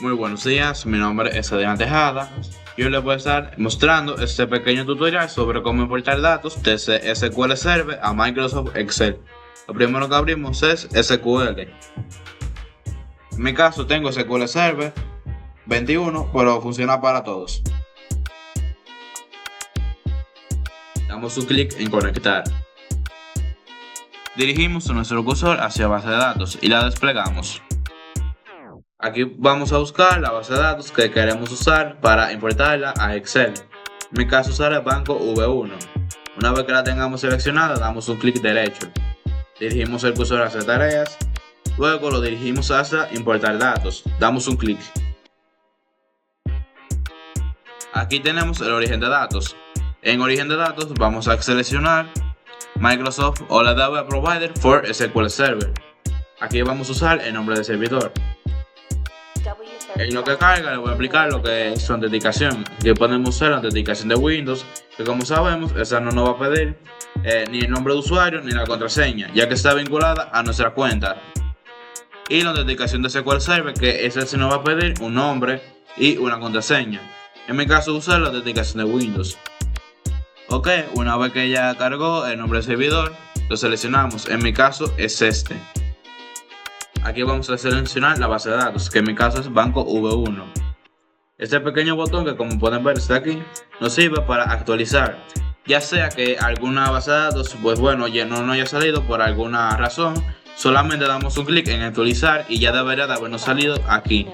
Muy buenos días, mi nombre es Adrián Tejada. Yo les voy a estar mostrando este pequeño tutorial sobre cómo importar datos desde SQL Server a Microsoft Excel. Lo primero que abrimos es SQL. En mi caso tengo SQL Server 21, pero funciona para todos. Damos un clic en conectar. Dirigimos nuestro cursor hacia base de datos y la desplegamos. Aquí vamos a buscar la base de datos que queremos usar para importarla a Excel. En mi caso usaré el banco V1. Una vez que la tengamos seleccionada, damos un clic derecho. Dirigimos el cursor hacia tareas. Luego lo dirigimos hacia importar datos. Damos un clic. Aquí tenemos el origen de datos. En origen de datos vamos a seleccionar Microsoft o la Data Provider for SQL Server. Aquí vamos a usar el nombre del servidor. En lo que carga le voy a aplicar lo que es su autenticación. Aquí podemos usar la autenticación de Windows, que como sabemos esa no nos va a pedir ni el nombre de usuario ni la contraseña, ya que está vinculada a nuestra cuenta. Y la autenticación de SQL Server, que esa sí nos va a pedir un nombre y una contraseña. En mi caso usar la autenticación de Windows. Ok, una vez que ya cargó el nombre del servidor, lo seleccionamos. En mi caso es este. Aquí vamos a seleccionar la base de datos, que en mi caso es banco V1. Este pequeño botón que como pueden ver está aquí, nos sirve para actualizar. Ya sea que alguna base de datos, pues bueno, ya no haya salido por alguna razón, solamente damos un clic en actualizar y ya debería de habernos salido aquí.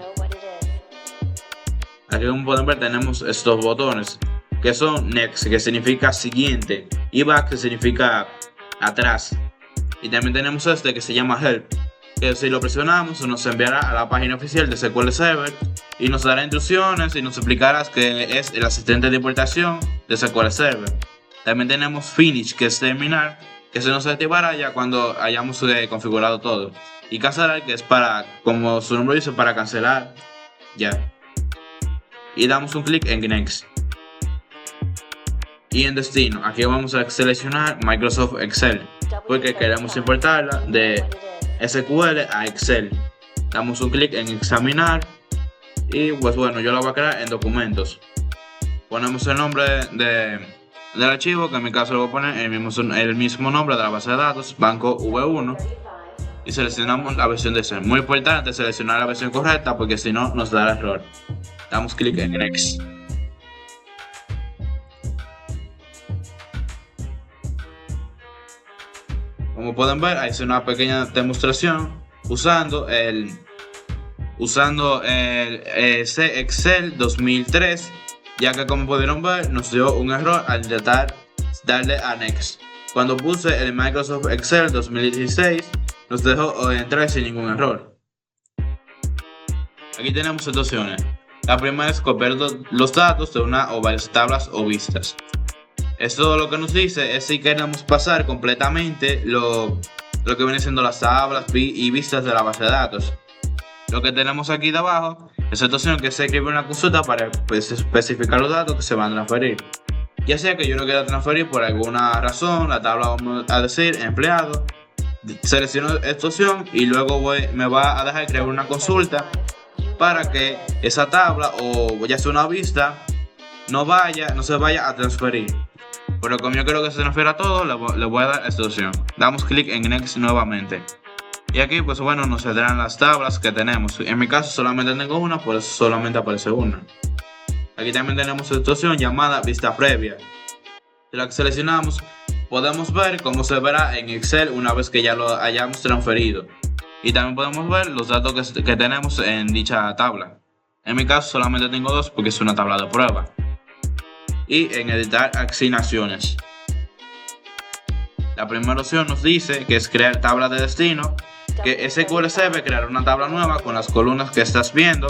Aquí como pueden ver tenemos estos botones, que son Next, que significa siguiente, y Back, que significa atrás. Y también tenemos este que se llama Help, que si lo presionamos nos enviará a la página oficial de SQL Server y nos dará instrucciones y nos explicará que es el asistente de importación de SQL Server. También tenemos Finish, que es terminar, que se nos activará ya cuando hayamos configurado todo. Y cancelar, que es para, como su nombre dice, para cancelar ya. Y damos un clic en Next. Y en destino, aquí vamos a seleccionar Microsoft Excel, porque queremos importarla de SQL a Excel. Damos un clic en examinar y pues bueno, yo la voy a crear en documentos. Ponemos el nombre del archivo, que en mi caso le voy a poner el mismo nombre de la base de datos, banco V1, y seleccionamos la versión de Excel. Muy importante seleccionar la versión correcta, porque si no nos dará error. Damos clic en Next. Como pueden ver, hice una pequeña demostración usando el Excel 2003, ya que como pudieron ver nos dio un error al intentar darle a Next. Cuando puse el Microsoft Excel 2016 nos dejó entrar sin ningún error. Aquí tenemos dos opciones. La primera es copiar los datos de una o varias tablas o vistas. Esto lo que nos dice es si queremos pasar completamente lo que viene siendo las tablas y vistas de la base de datos. Lo que tenemos aquí de abajo es esta opción, que se escribe una consulta para especificar los datos que se van a transferir. Ya sea que yo no quiera transferir por alguna razón, la tabla vamos a decir empleado, selecciono esta opción y luego me va a dejar crear una consulta para que esa tabla o ya sea una vista no se vaya a transferir. Pero como yo quiero que se transfiera a todo, le voy a dar esta opción. Damos clic en Next nuevamente. Y aquí pues bueno nos saldrán las tablas que tenemos. En mi caso solamente tengo una, por eso solamente aparece una. Aquí también tenemos esta opción llamada vista previa. Si la seleccionamos, podemos ver cómo se verá en Excel una vez que ya lo hayamos transferido. Y también podemos ver los datos que tenemos en dicha tabla. En mi caso solamente tengo dos porque es una tabla de prueba. Y en editar asignaciones, la primera opción nos dice que es crear tabla de destino, que SQL Server crear una tabla nueva con las columnas que estás viendo,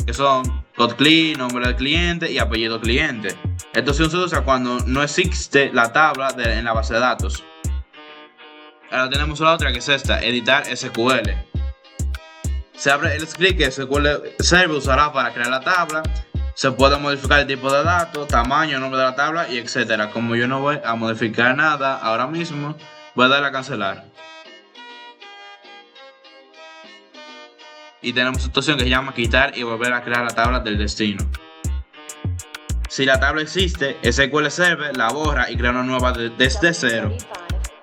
que son code nombre del cliente y apellido cliente. Esta opción se usa cuando no existe la tabla en la base de datos. Ahora tenemos la otra, que es esta, editar SQL. Se abre el script que SQL Server usará para crear la tabla. Se puede modificar el tipo de datos, tamaño, nombre de la tabla y etcétera. Como yo no voy a modificar nada ahora mismo, voy a darle a cancelar. y tenemos esta opción que se llama quitar y volver a crear la tabla del destino. Si la tabla existe, SQL Server la borra y crea una nueva desde cero.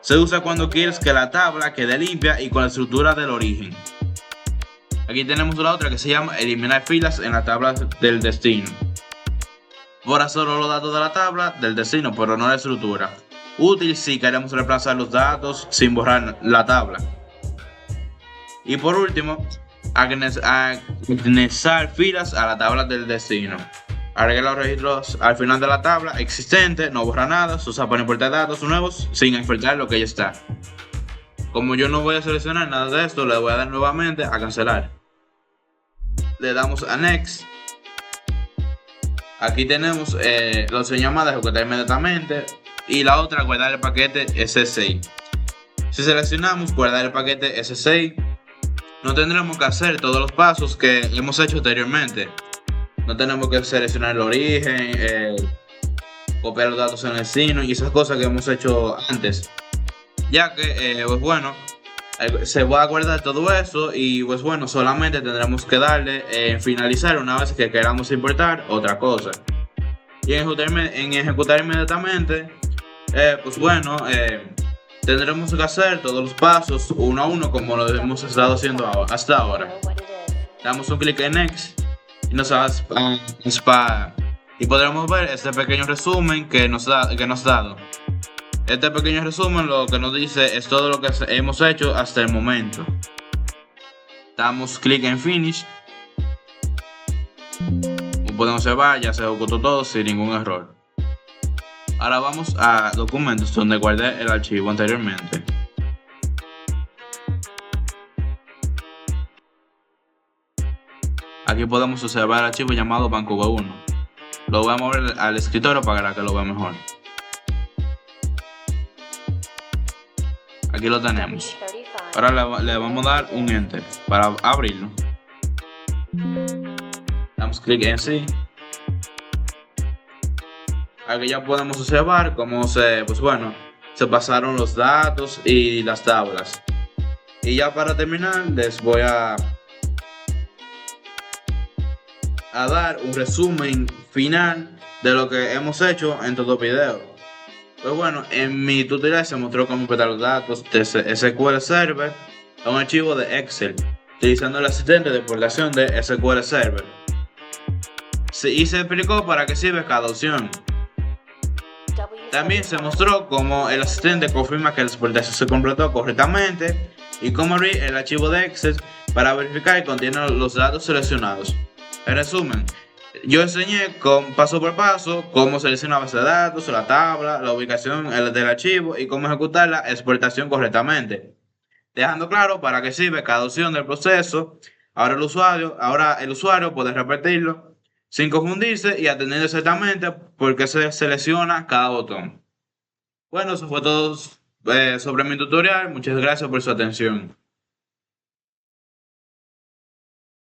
Se usa cuando quieres que la tabla quede limpia y con la estructura del origen. Aquí tenemos la otra que se llama eliminar filas en la tabla del destino. Borra solo los datos de la tabla del destino, pero no la estructura. Útil si queremos reemplazar los datos sin borrar la tabla. Y por último, anexar filas a la tabla del destino. Agrega los registros al final de la tabla existente, no borra nada, se usa para importar datos nuevos sin afectar lo que ya está. Como yo no voy a seleccionar nada de esto, le voy a dar nuevamente a cancelar. Le damos a Next. Aquí tenemos la opción llamada ejecutar inmediatamente y la otra guardar el paquete S6. Si seleccionamos guardar el paquete S6, no tendremos que hacer todos los pasos que hemos hecho anteriormente. No tenemos que seleccionar el origen, copiar los datos en el destino y esas cosas que hemos hecho antes. Ya que, pues bueno, se va a guardar todo eso y pues bueno, solamente tendremos que darle en finalizar una vez que queramos importar otra cosa. Y en ejecutar inmediatamente, pues bueno, tendremos que hacer todos los pasos uno a uno como lo hemos estado haciendo hasta ahora. Damos un clic en Next y nos va a y podremos ver este pequeño resumen que nos ha dado. Este pequeño resumen lo que nos dice es todo lo que hemos hecho hasta el momento. Damos clic en Finish. Como podemos observar, ya se ejecutó todo sin ningún error. Ahora vamos a documentos donde guardé el archivo anteriormente. Aquí podemos observar el archivo llamado Banco V1. Lo voy a mover al escritorio para que lo vea mejor. Aquí lo tenemos. Ahora le vamos a dar un Enter para abrirlo. Damos clic en sí. Aquí ya podemos observar cómo se pasaron los datos y las tablas. Y ya para terminar les voy a dar un resumen final de lo que hemos hecho en todo el video. Pues bueno, en mi tutorial se mostró cómo importar los datos de SQL Server a un archivo de Excel utilizando el asistente de importación de SQL Server. Y se explicó para qué sirve cada opción. También se mostró cómo el asistente confirma que la exportación se completó correctamente y cómo abrir el archivo de Excel para verificar que contiene los datos seleccionados. En resumen, yo enseñé paso por paso cómo seleccionar base de datos, la tabla, la ubicación del archivo y cómo ejecutar la exportación correctamente, dejando claro para qué sirve cada opción del proceso. Ahora el usuario puede repetirlo sin confundirse y atender exactamente por qué se selecciona cada botón. Bueno, eso fue todo sobre mi tutorial. Muchas gracias por su atención.